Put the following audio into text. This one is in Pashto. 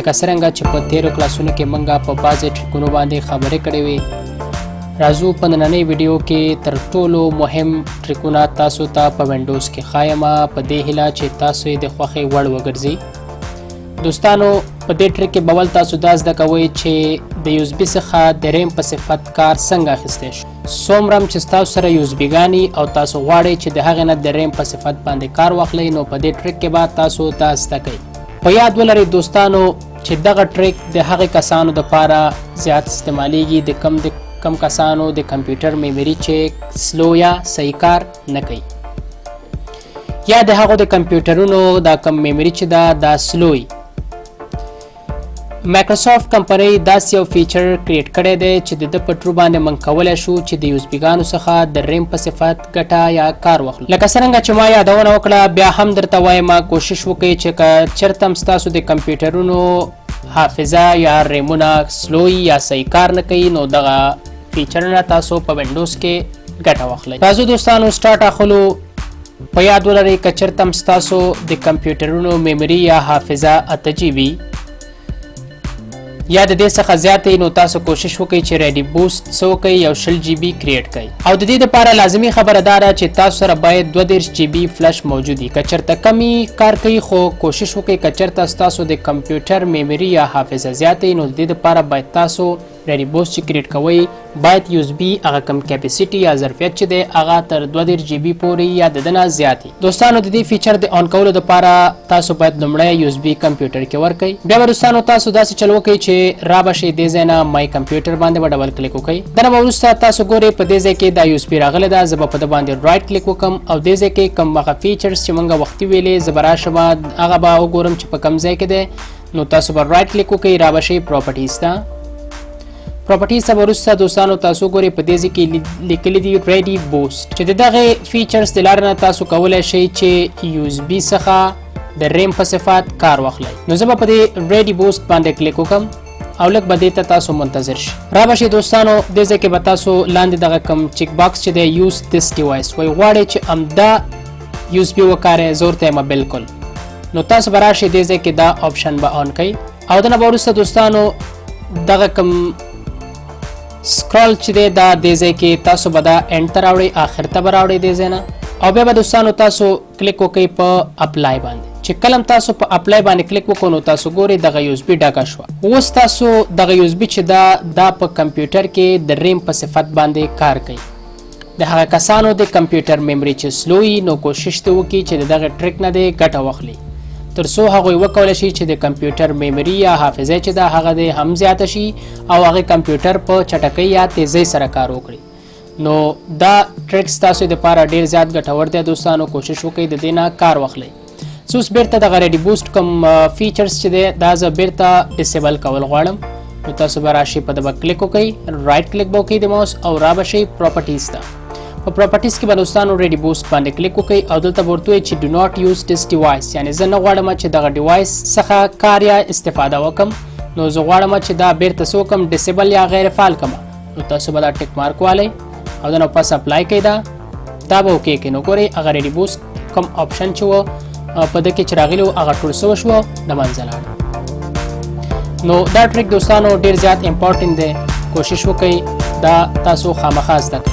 لکه څرنګه چې په تیرو کلاسونو کې موږ په بعضې ټریکونو باندې خبرې کړې وې. راځو په نننۍ ویډیو کې تر ټولو مهم ټریکونه تاسو ته په وینډوز کې ښایم په دې هیله چې تاسو یې د خوښې وړ وګرځي. دوستانو په دې ټریک کې به ول تاسو دا زده کوئ چې د USB څخه د ریم په صفت کار څنګه اخیستی شو. څومره چې ستاسو سره USB ګانې او تاسو غواړئ چې د هغې نه د ریم په صفت باندې کار واخلئ نو په دې ټریک کې به تاسو دا زده کوئ. په یاد ولرئ دوستانو چې دغه ټریک د هغې کسانو دپاره زیات استعمالیږي د کم کسانو د کمپیوټر میموري چې سلو یا صحیح کار نه کوي یا د هغو د کمپیوټرونو دا کم میموري چې دا سلوي. مایکروسافټ کمپنۍ داسې یو فیچر کریټ کړی دی چې د ده په ټرو باندې موږ کولی شو چې د USB ګانو څخه د ریم په صفت ګټه یا کار واخلو. لکه څرنګه چې ما یادونه وکړه بیا هم درته وایم کوشش وکړئ چې که چېرته هم ستاسو د کمپیوټرونو حافظه یا ریمونه سلوي یا صحیح کار نه کوي نو دغه فیچرونه تاسو په وینډوز کې ګټه واخلئ. راځو دوستانو سټارټ اخلو. په یاد ولرئ که چېرته هم ستاسو د کمپیوټرونو میموري یا حافظه 8 GB یا د دې څخه زیاتې نو تاسو کوشش وکړئ چې ریډي بوست څه وکړئ یو 20 GB کریټ کړئ او د دې دپاره لازمي خبره دا ده چې تاسو سره باید 32 GB فلش موجود وي. که چېرته کمی کار کوي خو کوشش وکړئ که چېرته ستاسو د کمپیوټر میموري یا حافظه زیاتې نو د دې دپاره باید تاسو ریډي بوست چې کریټ کوئ باید USB هغه کم کیپیسټي یا ظرفیت چې دی هغه تر 32 GB پورې یا د ده نه زیات وي. دوستانو د دې فیچر د آن کولو دپاره تاسو باید لومړی USB کمپیوټر کې ورکئ. بیا به دوستانو تاسو داسې چل وکئ چې را به شئ دې ځای نه مای کمپیوټر باندې به ډبل کلیک وکئ. د نه به وروسته تاسو ګورئ په دې ځای کې دا USB راغلی ده. زه به په ده باندې رایټ کلیک وکړم او دې ځای کې کوم هغه فیچرز چې موږ وختي ویلې زه به راشم هغه به وګورم چې په کوم ځای کې دی نو تاسو به رایټ کلیک وکئ را به شئ پراپرټیز ته. پراپرټیز ته وروسته دوستانو تاسو ګورئ په دې ځای کې لیکلي دي ریډي بوست چې د دغې فیچرز د لارې نه تاسو کولی شئ چې USB څخه د ریم په صفت کار واخلئ. نو زه به په دې ریډي بوست باندې کلیک وکړم او لږ به دې ته تاسو منتظر شئ. را به شئ دوستانو دې ځای کې به تاسو لاندې دغه کوم چیک باکس چې دی یوز دس ډیوایس وایي غواړئ چې همدا USB وکاروئ زه ورته یم بلکل نو تاسو به راشئ دې ځای کې دا آپشن به آن کړئ او د نه به وروسته دوستانو دغه کوم سکرول چې دی دا دې ځای کې تاسو به دا اینډ ته راوړئ آخر ته به راوړئ دې ځای نه او بیا به دوستانو تاسو کلیک وکئ په اپلای باندې. چې کله هم تاسو په اپلای باندې کلیک وکړو نو تاسو ګورئ دغه USB ډکه شوه. اوس تاسو دغه USB چې دا په کمپیوټر کې د ریم په صفت باندې کار کوي. د هغه کسانو د کمپیوټر میموري چې سلو وي نو کوشش دې وکړي چې د دغه ټریک نه دې ګټه واخلي تر څو هغوی وکولی شي چې د کمپیوټر میموري یا حافظه چې ده هغه دې هم زیاته شي او هغې کمپیوټر په چټکۍ یا تیزۍ سره کار وکړي. نو دا ټریک ستاسو دپاره ډېر زیات ګټور دی دوستانو کوشش وکړئ د دې نه کار واخلئ. اوس بیرته دغه ریډي بوست کوم فیچرز چې دی دا زه بیرته ډسیبل کول غواړم نو تاسو به راشئ په ده به کلیک وکئ رایټ کلیک به وکئ د ماوس او را به شئ پراپرټیز ته. په پراپرټیز کې به دوستانو ریډي بوست باندې کلیک وکئ او دلته به ورته وایي چې ډو ناټ یوز دس ډیوایس یعنې زه نه غواړم چې دغه ډیوایس څخه کار یا استفاده وکړم نو زه غواړم چې دا بیرته څه وکړم ډسیبل یا غیر فعال کړم نو تاسو به دا ټیک مارک والئ او د نه پس اپلای کړئ دا به وکې کې نو ګورئ هغه ریډي بوست کوم آپشن چې و په ده کې چې راغلي و هغه ټول څه وشوه د منځه لاړ. نو دا ټریک دوستانو ډېر زیات امپورټنټ دی کوشش وکئ دا تاسو خامخا زده کړئ.